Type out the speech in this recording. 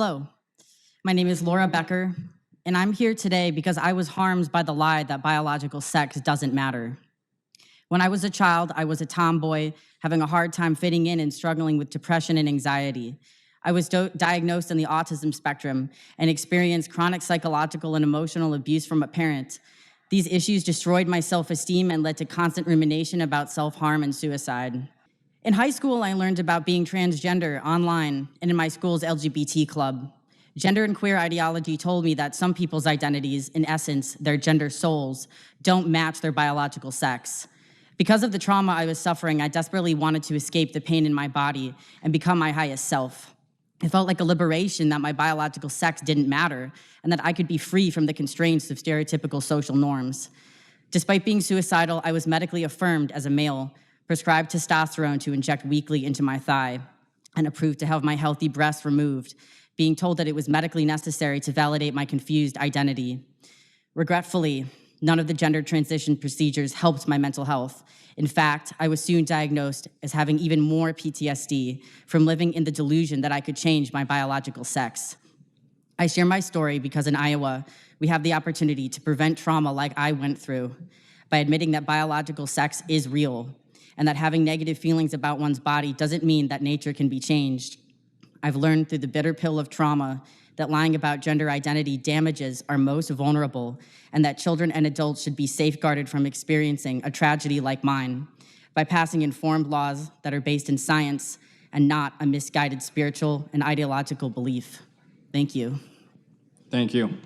Hello, my name is Laura Becker, and I'm here today because I was harmed by the lie that biological sex doesn't matter. When I was a child, I was a tomboy, having a hard time fitting in and struggling with depression and anxiety. I was diagnosed on the autism spectrum and experienced chronic psychological and emotional abuse from a parent. These issues destroyed my self-esteem and led to constant rumination about self-harm and suicide. In high school, I learned about being transgender online and in my school's LGBT club. Gender and queer ideology told me that some people's identities, in essence, their gender souls, don't match their biological sex. Because of the trauma I was suffering, I desperately wanted to escape the pain in my body and become my highest self. It felt like a liberation that my biological sex didn't matter and that I could be free from the constraints of stereotypical social norms. Despite being suicidal, I was medically affirmed as a male, prescribed testosterone to inject weekly into my thigh, and approved to have my healthy breasts removed, being told that it was medically necessary to validate my confused identity. Regretfully, none of the gender transition procedures helped my mental health. In fact, I was soon diagnosed as having even more PTSD from living in the delusion that I could change my biological sex. I share my story because in Iowa, we have the opportunity to prevent trauma like I went through by admitting that biological sex is real and that having negative feelings about one's body doesn't mean that nature can be changed. I've learned through the bitter pill of trauma that lying about gender identity damages our most vulnerable, and that children and adults should be safeguarded from experiencing a tragedy like mine by passing informed laws that are based in science and not a misguided spiritual and ideological belief. Thank you. Thank you.